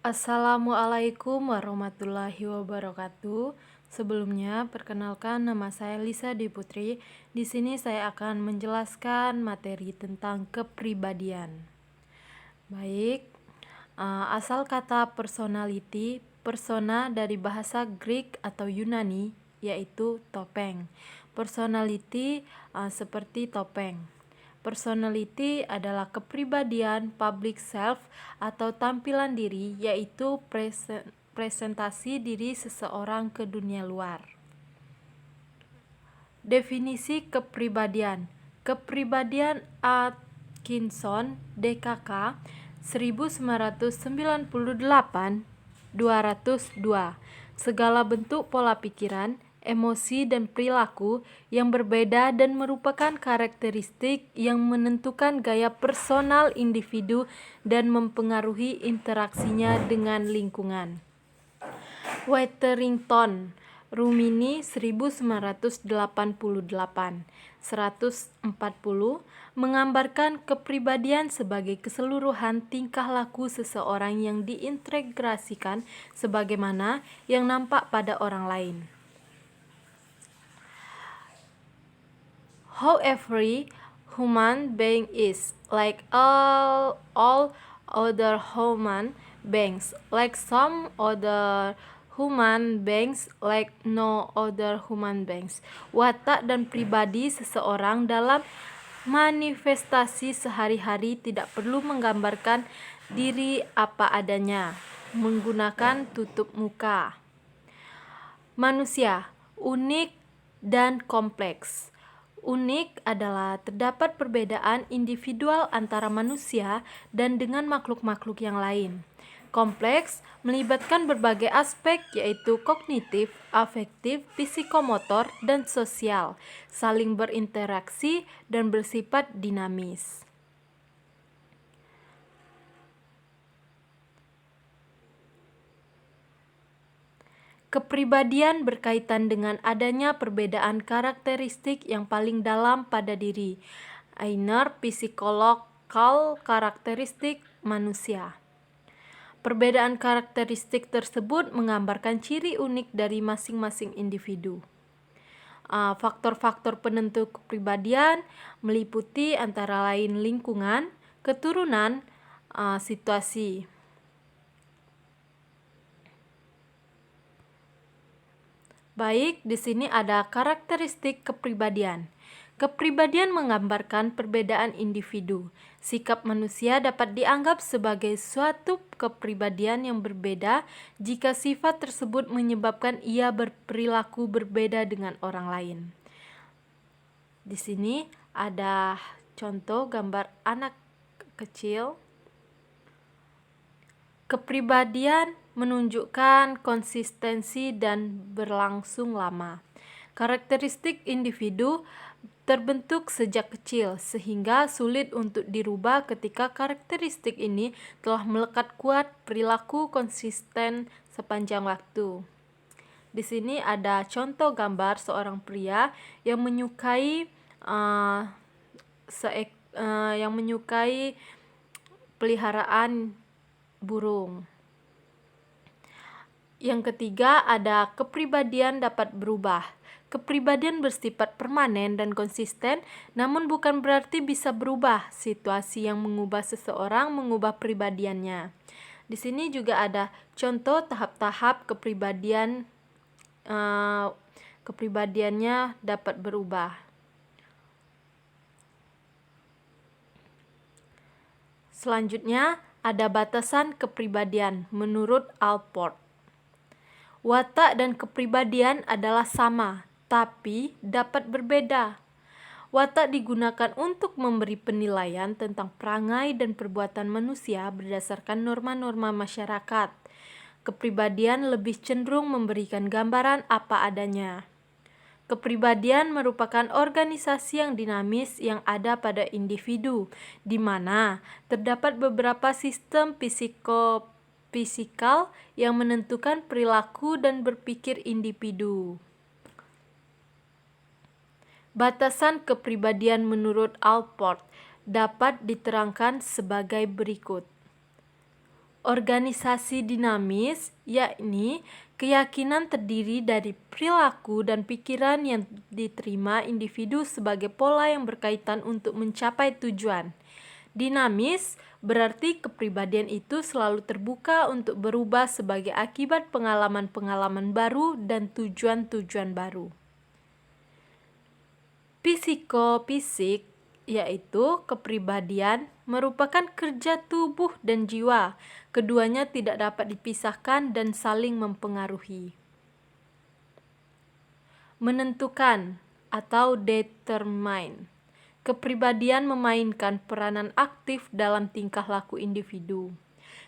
Assalamualaikum warahmatullahi wabarakatuh. Sebelumnya, perkenalkan nama saya Lisa Dwi Putri. Di sini saya akan menjelaskan materi tentang kepribadian. Baik, asal kata personality, persona dari bahasa Greek atau Yunani, yaitu topeng. Personality seperti topeng. Personality adalah kepribadian public self atau tampilan diri, yaitu presentasi diri seseorang ke dunia luar. Definisi kepribadian. Kepribadian Atkinson, DKK 1998-202. Segala bentuk pola pikiran, emosi dan perilaku yang berbeda dan merupakan karakteristik yang menentukan gaya personal individu dan mempengaruhi interaksinya dengan lingkungan. Witherington, Rumini 1988, 140, menggambarkan kepribadian sebagai keseluruhan tingkah laku seseorang yang diintegrasikan sebagaimana yang nampak pada orang lain. How every human being is, like all other human beings, like some other human beings, like no other human beings. Watak dan pribadi seseorang dalam manifestasi sehari-hari tidak perlu menggambarkan diri apa adanya, menggunakan tutup muka. Manusia unik dan kompleks. Unik adalah terdapat perbedaan individual antara manusia dan dengan makhluk-makhluk yang lain. Kompleks melibatkan berbagai aspek yaitu kognitif, afektif, psikomotor, dan sosial, saling berinteraksi dan bersifat dinamis. Kepribadian berkaitan dengan adanya perbedaan karakteristik yang paling dalam pada diri, inner physiological karakteristik manusia. Perbedaan karakteristik tersebut menggambarkan ciri unik dari masing-masing individu. Faktor-faktor penentu kepribadian meliputi antara lain lingkungan, keturunan, situasi. Baik, di sini ada karakteristik kepribadian. Kepribadian menggambarkan perbedaan individu. Sikap manusia dapat dianggap sebagai suatu kepribadian yang berbeda jika sifat tersebut menyebabkan ia berperilaku berbeda dengan orang lain. Di sini ada contoh gambar anak kecil. Kepribadian menunjukkan konsistensi dan berlangsung lama. Karakteristik individu terbentuk sejak kecil sehingga sulit untuk dirubah ketika karakteristik ini telah melekat kuat, perilaku konsisten sepanjang waktu. Di sini ada contoh gambar seorang pria yang menyukai peliharaan burung. Yang ketiga ada kepribadian dapat berubah. Kepribadian bersifat permanen dan konsisten, namun bukan berarti bisa berubah. Situasi yang mengubah seseorang mengubah pribadiannya. Di sini juga ada contoh tahap-tahap kepribadiannya dapat berubah. Selanjutnya ada batasan kepribadian menurut Allport. Watak dan kepribadian adalah sama, tapi dapat berbeda. Watak digunakan untuk memberi penilaian tentang perangai dan perbuatan manusia berdasarkan norma-norma masyarakat. Kepribadian lebih cenderung memberikan gambaran apa adanya. Kepribadian merupakan organisasi yang dinamis yang ada pada individu, di mana terdapat beberapa sistem psikofisikal yang menentukan perilaku dan berpikir individu. Batasan kepribadian menurut Allport dapat diterangkan sebagai berikut. Organisasi dinamis, yakni keyakinan terdiri dari perilaku dan pikiran yang diterima individu sebagai pola yang berkaitan untuk mencapai tujuan. Dinamis berarti kepribadian itu selalu terbuka untuk berubah sebagai akibat pengalaman-pengalaman baru dan tujuan-tujuan baru. Psikofisik, yaitu kepribadian, merupakan kerja tubuh dan jiwa. Keduanya tidak dapat dipisahkan dan saling mempengaruhi. Menentukan atau determine. Kepribadian memainkan peranan aktif dalam tingkah laku individu.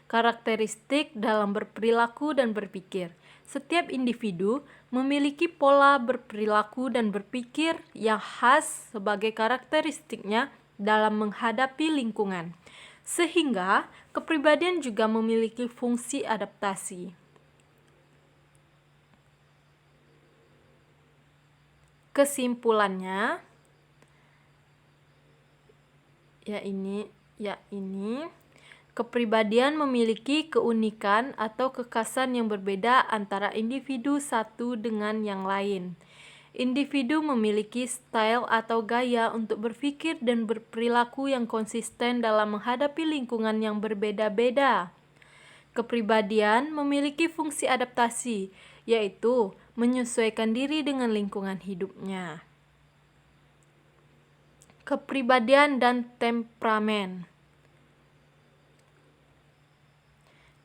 Karakteristik dalam berperilaku dan berpikir. Setiap individu memiliki pola berperilaku dan berpikir yang khas sebagai karakteristiknya dalam menghadapi lingkungan. Sehingga kepribadian juga memiliki fungsi adaptasi. Kesimpulannya, kepribadian memiliki keunikan atau kekhasan yang berbeda antara individu satu dengan yang lain. Individu memiliki style atau gaya untuk berpikir dan berperilaku yang konsisten dalam menghadapi lingkungan yang berbeda-beda. Kepribadian memiliki fungsi adaptasi, yaitu menyesuaikan diri dengan lingkungan hidupnya. Kepribadian dan temperamen.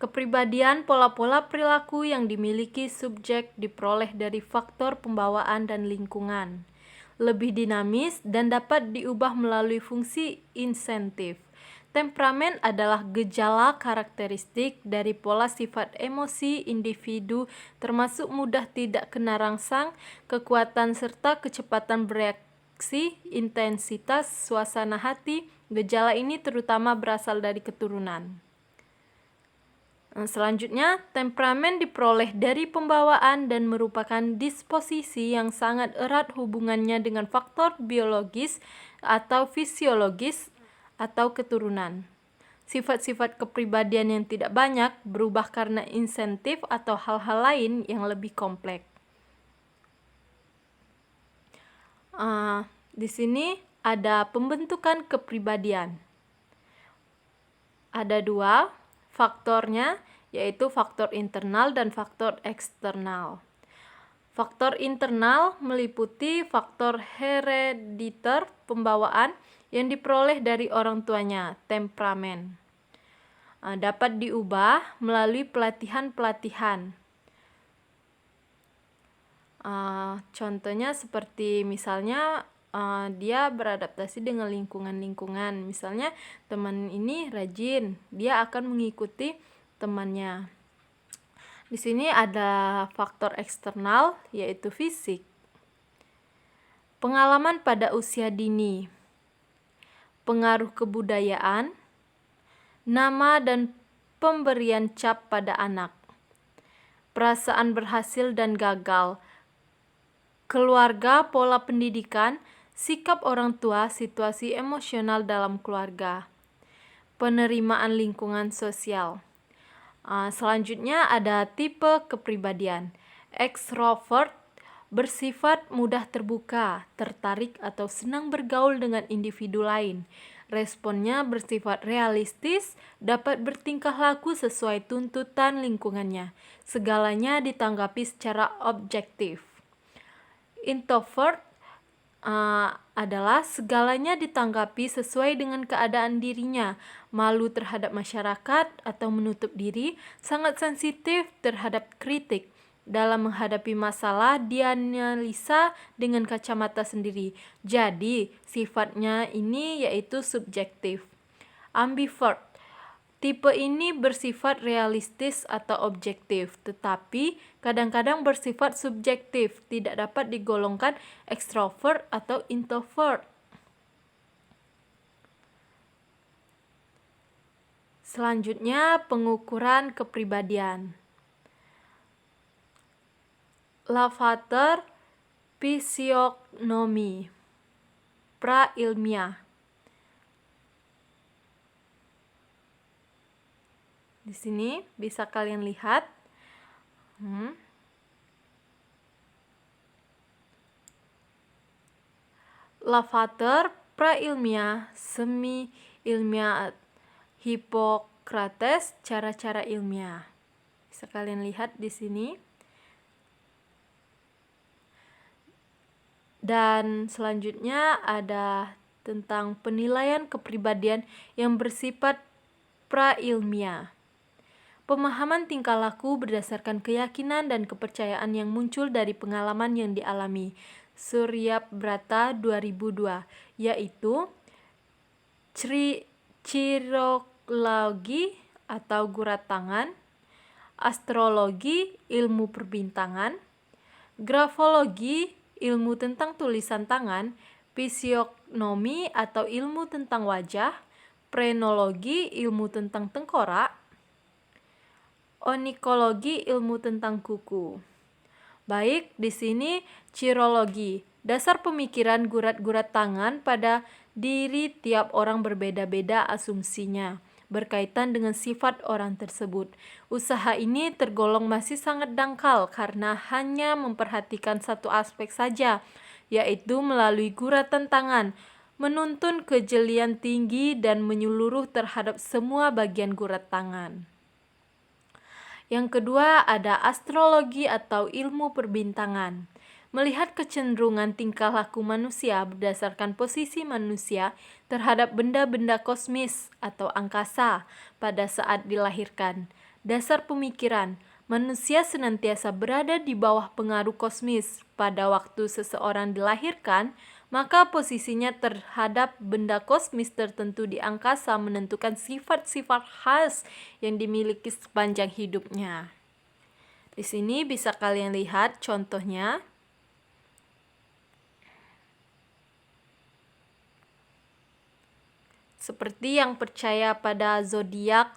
Kepribadian pola-pola perilaku yang dimiliki subjek diperoleh dari faktor pembawaan dan lingkungan. Lebih dinamis dan dapat diubah melalui fungsi insentif. Temperamen adalah gejala karakteristik dari pola sifat emosi individu termasuk mudah tidak kena rangsang, kekuatan serta kecepatan bereaksi, intensitas suasana hati. Gejala ini terutama berasal dari keturunan. Selanjutnya, temperamen diperoleh dari pembawaan dan merupakan disposisi yang sangat erat hubungannya dengan faktor biologis atau fisiologis atau keturunan. Sifat-sifat kepribadian yang tidak banyak berubah karena insentif atau hal-hal lain yang lebih kompleks. Di sini ada pembentukan kepribadian. Ada dua faktornya, yaitu faktor internal dan faktor eksternal. Faktor internal meliputi faktor herediter, pembawaan yang diperoleh dari orang tuanya, temperamen. Dapat diubah melalui pelatihan-pelatihan. Contohnya seperti misalnya dia beradaptasi dengan lingkungan-lingkungan. Misalnya teman ini rajin, dia akan mengikuti temannya. Di sini ada faktor eksternal, yaitu fisik. Pengalaman pada usia dini, pengaruh kebudayaan, nama dan pemberian cap pada anak, perasaan berhasil dan gagal, keluarga, pola pendidikan, sikap orang tua, situasi emosional dalam keluarga, penerimaan lingkungan sosial. Selanjutnya ada tipe kepribadian. Extrovert bersifat mudah terbuka, tertarik atau senang bergaul dengan individu lain. Responnya bersifat realistis, dapat bertingkah laku sesuai tuntutan lingkungannya. Segalanya ditanggapi secara objektif. Introvert adalah segalanya ditanggapi sesuai dengan keadaan dirinya, malu terhadap masyarakat atau menutup diri, sangat sensitif terhadap kritik. Dalam menghadapi masalah, dianalisa dengan kacamata sendiri. Jadi, sifatnya ini yaitu subjektif. Ambivert. Tipe ini bersifat realistis atau objektif, tetapi kadang-kadang bersifat subjektif, tidak dapat digolongkan ekstrovert atau introvert. Selanjutnya, pengukuran kepribadian. Lavater Physiognomy pra-ilmiah. Di sini bisa kalian lihat. Lavater, pra-ilmiah, semi-ilmiah, Hippocrates, cara-cara ilmiah. Bisa kalian lihat di sini. Dan selanjutnya ada tentang penilaian kepribadian yang bersifat pra-ilmiah. Pemahaman tingkah laku berdasarkan keyakinan dan kepercayaan yang muncul dari pengalaman yang dialami. Suryabrata 2002, yaitu chirologi atau gurat tangan, astrologi ilmu perbintangan, grafologi ilmu tentang tulisan tangan, fisiognomi atau ilmu tentang wajah, phrenologi ilmu tentang tengkorak, onikologi ilmu tentang kuku. Baik, di sini chirologi, dasar pemikiran gurat-gurat tangan pada diri tiap orang berbeda-beda asumsinya berkaitan dengan sifat orang tersebut. Usaha ini tergolong masih sangat dangkal karena hanya memperhatikan satu aspek saja, yaitu melalui guratan tangan, menuntun kejelian tinggi dan menyeluruh terhadap semua bagian gurat tangan. Yang kedua ada astrologi atau ilmu perbintangan. Melihat kecenderungan tingkah laku manusia berdasarkan posisi manusia terhadap benda-benda kosmis atau angkasa pada saat dilahirkan. Dasar pemikiran, manusia senantiasa berada di bawah pengaruh kosmis pada waktu seseorang dilahirkan, maka posisinya terhadap benda kosmis tertentu di angkasa menentukan sifat-sifat khas yang dimiliki sepanjang hidupnya. Di sini bisa kalian lihat contohnya. Seperti yang percaya pada zodiak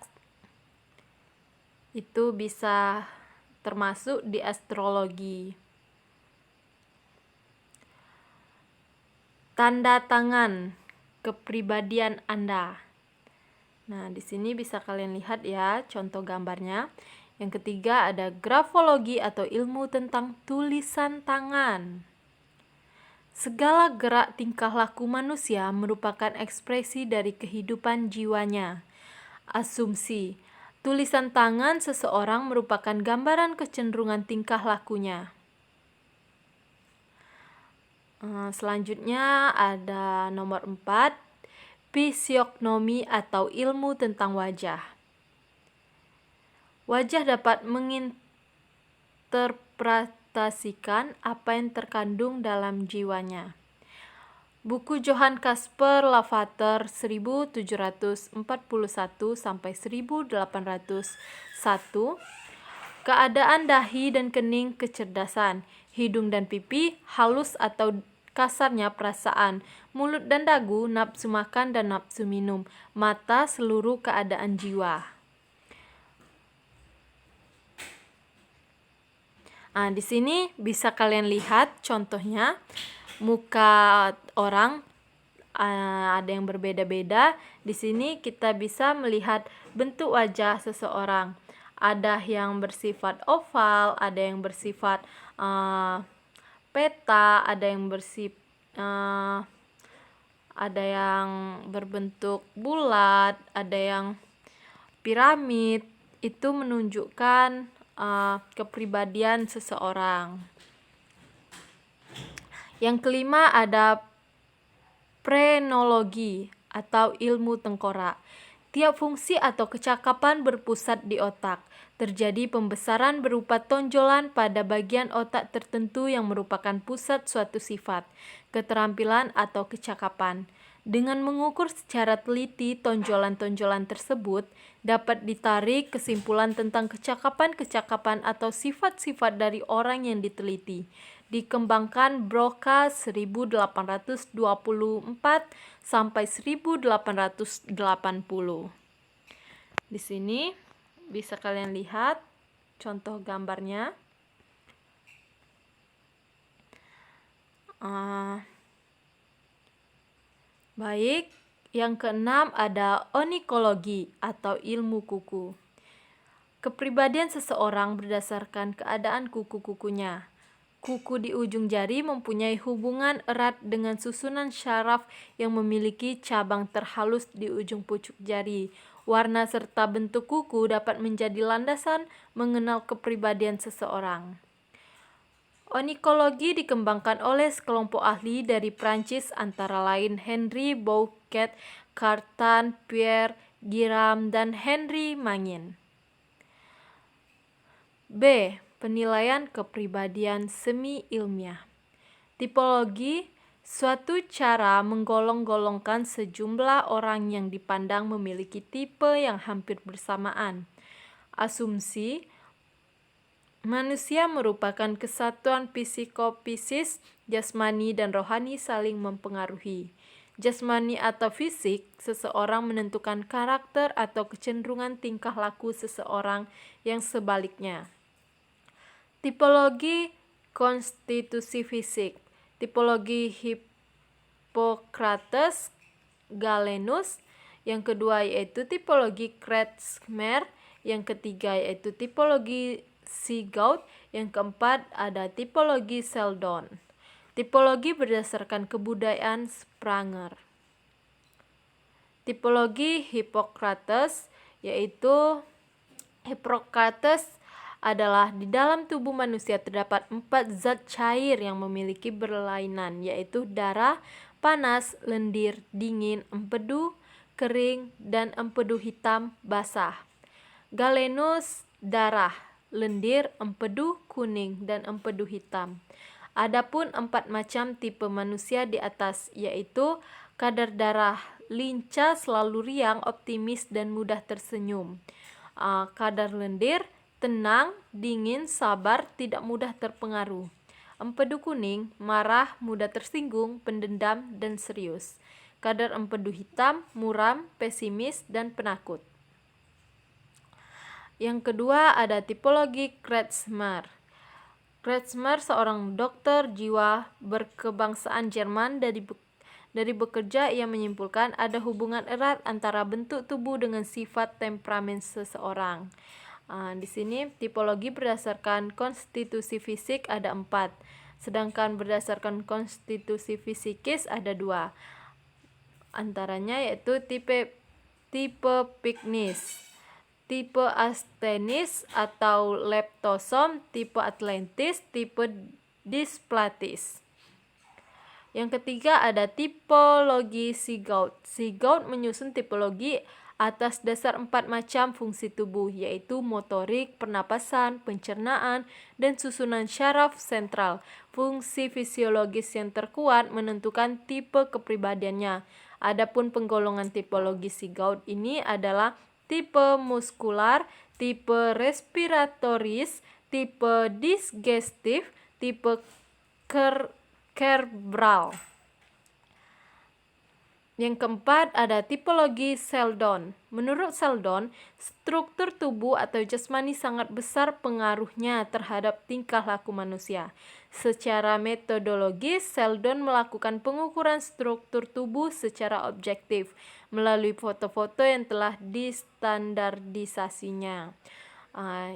itu bisa termasuk di astrologi. Tanda tangan kepribadian Anda. Nah, di sini bisa kalian lihat ya contoh gambarnya. Yang ketiga ada grafologi atau ilmu tentang tulisan tangan. Segala gerak tingkah laku manusia merupakan ekspresi dari kehidupan jiwanya. Asumsi, tulisan tangan seseorang merupakan gambaran kecenderungan tingkah lakunya. Selanjutnya ada nomor 4, fisiognomi atau ilmu tentang wajah. Wajah dapat menginterpretasikan apa yang terkandung dalam jiwanya. Buku Johann Caspar Lavater 1741 sampai 1801. Keadaan dahi dan kening kecerdasan, hidung dan pipi halus atau kasarnya perasaan, mulut dan dagu nafsu makan dan nafsu minum, mata seluruh keadaan jiwa. Di sini bisa kalian lihat contohnya muka orang ada yang berbeda-beda. Di sini kita bisa melihat bentuk wajah seseorang. Ada yang bersifat oval, ada yang bersifat peta, ada yang berbentuk bulat, ada yang piramid. Itu menunjukkan kepribadian seseorang. Yang kelima ada phrenologi atau ilmu tengkorak. Tiap fungsi atau kecakapan berpusat di otak. Terjadi pembesaran berupa tonjolan pada bagian otak tertentu yang merupakan pusat suatu sifat, keterampilan atau kecakapan. Dengan mengukur secara teliti tonjolan-tonjolan tersebut, dapat ditarik kesimpulan tentang kecakapan-kecakapan atau sifat-sifat dari orang yang diteliti. Dikembangkan Broca 1824 sampai 1880. Di sini bisa kalian lihat contoh gambarnya. Baik, yang keenam ada onikologi atau ilmu kuku. Kepribadian seseorang berdasarkan keadaan kuku-kukunya. Kuku di ujung jari mempunyai hubungan erat dengan susunan syaraf yang memiliki cabang terhalus di ujung pucuk jari. Warna serta bentuk kuku dapat menjadi landasan mengenal kepribadian seseorang. Onikologi dikembangkan oleh sekelompok ahli dari Prancis antara lain Henri Bouquet, Cartan, Pierre Giram, dan Henry Mangin. B. Penilaian kepribadian semi-ilmiah. Tipologi suatu cara menggolong-golongkan sejumlah orang yang dipandang memiliki tipe yang hampir bersamaan. Asumsi manusia merupakan kesatuan psikofisis, jasmani dan rohani saling mempengaruhi. Jasmani atau fisik, seseorang menentukan karakter atau kecenderungan tingkah laku seseorang yang sebaliknya. Tipologi konstitusi fisik. Tipologi Hippocrates, Galenus. Yang kedua yaitu tipologi Kretschmer. Yang ketiga yaitu tipologi Sigaud. Yang keempat ada tipologi Sheldon. Tipologi berdasarkan kebudayaan Spranger. Tipologi Hippocrates yaitu Hippocrates adalah di dalam tubuh manusia terdapat 4 zat cair yang memiliki berlainan, yaitu darah, panas, lendir, dingin, empedu, kering, dan empedu hitam, basah. Galenus, darah, lendir, empedu, kuning, dan empedu hitam. Adapun 4 macam tipe manusia di atas, yaitu kadar darah, lincah, selalu riang, optimis, dan mudah tersenyum. Kadar lendir, tenang, dingin, sabar, tidak mudah terpengaruh. Empedu kuning, marah, mudah tersinggung, pendendam, dan serius. Kadar empedu hitam, muram, pesimis, dan penakut. Yang kedua ada tipologi Kretschmer. Kretschmer seorang dokter jiwa berkebangsaan Jerman. Dari bekerja ia menyimpulkan ada hubungan erat antara bentuk tubuh dengan sifat temperamen seseorang. Di sini tipologi berdasarkan konstitusi fisik ada 4, sedangkan berdasarkan konstitusi fisikis ada 2. Antaranya yaitu tipe Pygmies, tipe Asthenis atau Leptosom, tipe Atlantis, tipe Dysplatis. Yang ketiga ada tipologi Sigaud. Sigaud menyusun tipologi atas dasar 4 macam fungsi tubuh, yaitu motorik, pernapasan, pencernaan, dan susunan syaraf sentral. Fungsi fisiologis yang terkuat menentukan tipe kepribadiannya. Adapun penggolongan tipologi Sigaud ini adalah tipe muskular, tipe respiratoris, tipe digestif, tipe cerebral. Yang keempat ada tipologi Sheldon. Menurut Sheldon, struktur tubuh atau jasmani sangat besar pengaruhnya terhadap tingkah laku manusia. Secara metodologis, Sheldon melakukan pengukuran struktur tubuh secara objektif melalui foto-foto yang telah distandardisasinya.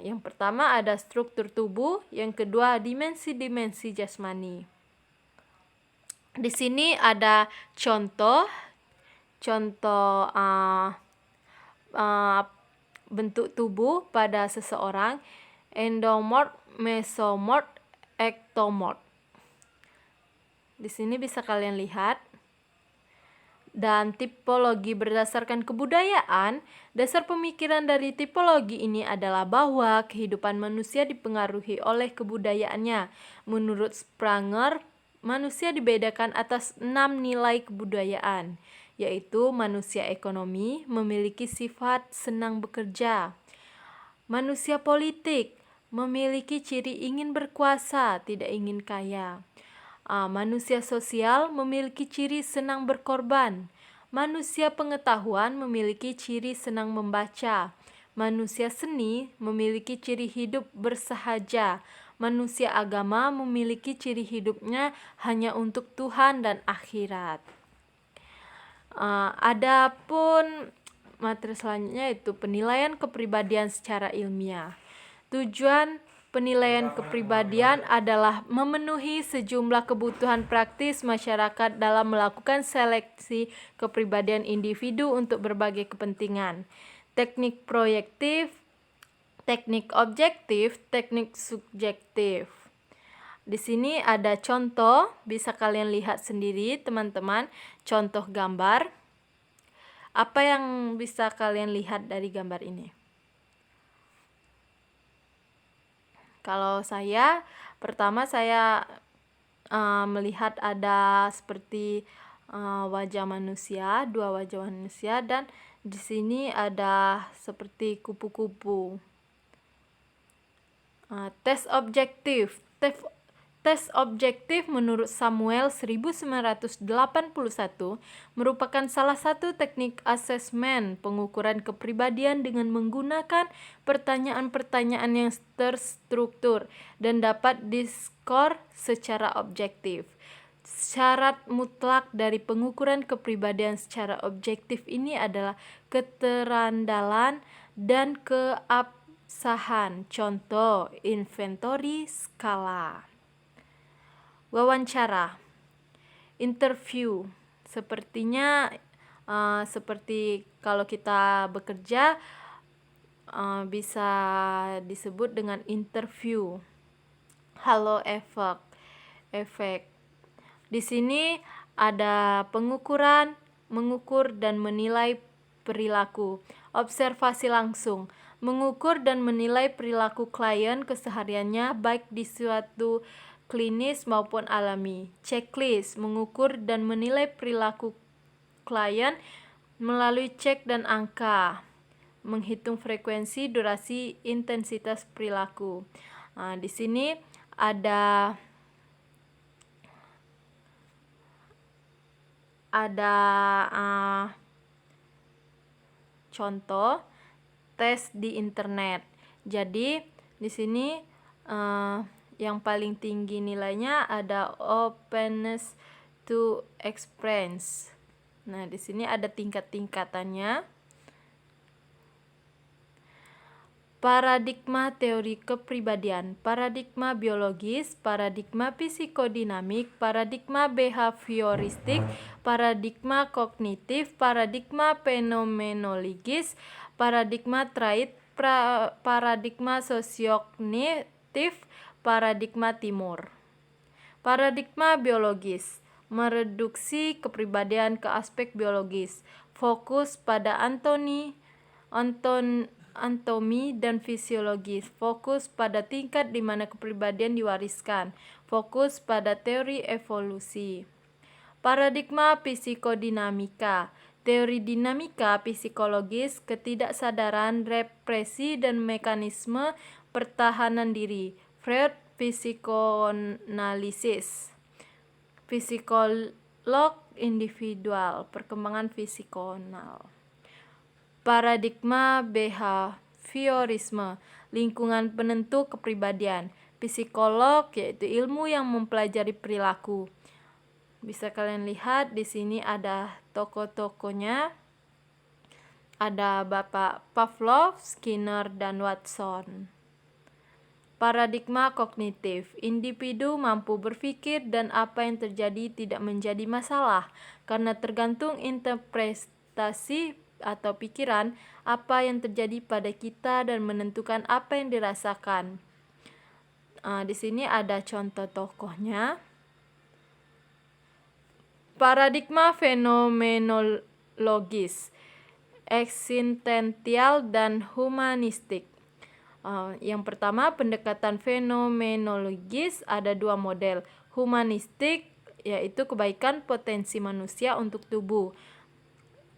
Yang pertama ada struktur tubuh, yang kedua dimensi-dimensi jasmani. Di sini ada contoh bentuk tubuh pada seseorang: endomorph, mesomorph, ectomorph. Di sini bisa kalian lihat. Dan tipologi berdasarkan kebudayaan, dasar pemikiran dari tipologi ini adalah bahwa kehidupan manusia dipengaruhi oleh kebudayaannya. Menurut Spranger, manusia dibedakan atas 6 nilai kebudayaan, yaitu manusia ekonomi memiliki sifat senang bekerja. Manusia politik memiliki ciri ingin berkuasa, tidak ingin kaya. Manusia sosial memiliki ciri senang berkorban. Manusia pengetahuan memiliki ciri senang membaca. Manusia seni memiliki ciri hidup bersahaja. Manusia agama memiliki ciri hidupnya hanya untuk Tuhan dan akhirat. Adapun materi selanjutnya yaitu penilaian kepribadian secara ilmiah. Tujuan penilaian kepribadian adalah memenuhi sejumlah kebutuhan praktis masyarakat dalam melakukan seleksi kepribadian individu untuk berbagai kepentingan. Teknik proyektif, teknik objektif, teknik subjektif. Di sini ada contoh, bisa kalian lihat sendiri teman-teman, contoh gambar. Apa yang bisa kalian lihat dari gambar ini? Kalau saya, pertama saya melihat ada seperti wajah manusia, dua wajah manusia, dan di sini ada seperti kupu-kupu. Tes objektif. Tes objektif menurut Samuel 1981 merupakan salah satu teknik asesmen pengukuran kepribadian dengan menggunakan pertanyaan-pertanyaan yang terstruktur dan dapat diskor secara objektif. Syarat mutlak dari pengukuran kepribadian secara objektif ini adalah keterandalan dan keabsahan. Contoh, inventory skala. Wawancara, interview, sepertinya seperti kalau kita bekerja bisa disebut dengan interview. Halo efek. Di sini ada pengukuran, mengukur dan menilai perilaku. Observasi langsung, mengukur dan menilai perilaku klien kesehariannya baik di suatu klinis maupun alami. Checklist, mengukur dan menilai perilaku klien melalui cek dan angka. Menghitung frekuensi, durasi, intensitas perilaku. Di sini ada contoh tes di internet. Jadi di sini yang paling tinggi nilainya ada openness to experience. Nah, di sini ada tingkat-tingkatannya. Paradigma teori kepribadian, paradigma biologis, paradigma psikodinamik, paradigma behavioristik, paradigma kognitif, paradigma fenomenologis, paradigma trait, paradigma sosiokognitif, paradigma timur. Paradigma biologis mereduksi kepribadian ke aspek biologis, fokus pada anatomi dan fisiologis, fokus pada tingkat di mana kepribadian diwariskan, fokus pada teori evolusi. Paradigma psikodinamika, teori dinamika psikologis, ketidaksadaran, represi, dan mekanisme pertahanan diri. Freud, psikoanalisis. Psikolog individual, perkembangan psikonal. Paradigma behaviorisme, lingkungan penentu kepribadian. Psikolog yaitu ilmu yang mempelajari perilaku. Bisa kalian lihat di sini ada tokoh-tokohnya. Ada Bapak Pavlov, Skinner, dan Watson. Paradigma kognitif, individu mampu berpikir dan apa yang terjadi tidak menjadi masalah karena tergantung interpretasi atau pikiran apa yang terjadi pada kita dan menentukan apa yang dirasakan. Di sini ada contoh tokohnya. Paradigma fenomenologis, eksistensial dan humanistik. Yang pertama, pendekatan fenomenologis ada dua model. Humanistik yaitu kebaikan potensi manusia untuk tubuh.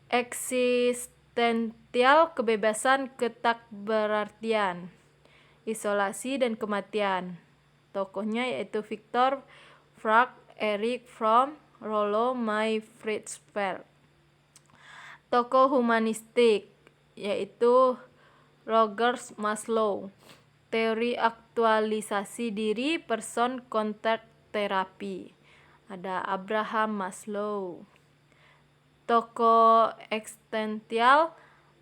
Eksistensial, kebebasan ketakberartian, isolasi dan kematian. Tokohnya yaitu Viktor Frankl, Erich Fromm, Rollo Mayfried. Tokoh humanistik yaitu Roger Maslow, teori aktualisasi diri, person contact terapi. Ada Abraham Maslow. Tokoh eksistensial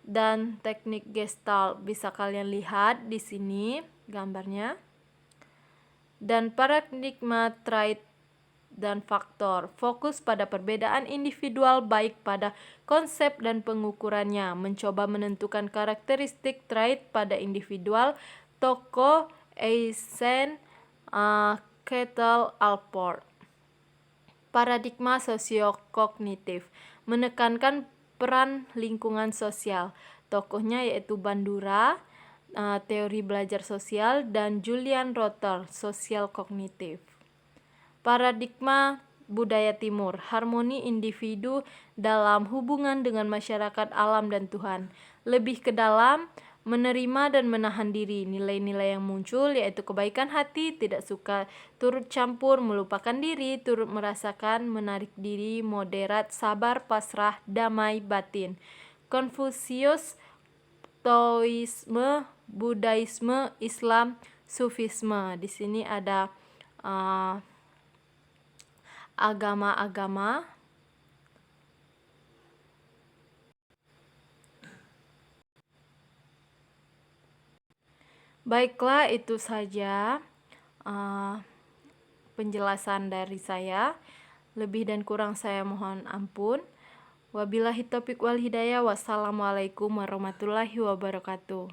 dan teknik Gestalt. Bisa kalian lihat di sini gambarnya. Dan paradigma trait dan faktor. Fokus pada perbedaan individual baik pada konsep dan pengukurannya. Mencoba menentukan karakteristik trait pada individual tokoh Eisen, Kettle, Alport. Paradigma sosiokognitif menekankan peran lingkungan sosial. Tokohnya yaitu Bandura, teori belajar sosial, dan Julian Rotter, sosial kognitif. Paradigma budaya timur, harmoni individu dalam hubungan dengan masyarakat, alam, dan Tuhan. Lebih ke dalam, menerima dan menahan diri. Nilai-nilai yang muncul yaitu kebaikan hati, tidak suka turut campur, melupakan diri, turut merasakan, menarik diri, moderat, sabar, pasrah, damai, batin. Konfusius, Taoisme, Budaisme, Islam, Sufisme. Di sini ada agama-agama. Baiklah, itu saja penjelasan dari saya. Lebih dan kurang saya mohon ampun. Wabillahi taufiq wal hidayah. Wassalamualaikum warahmatullahi wabarakatuh.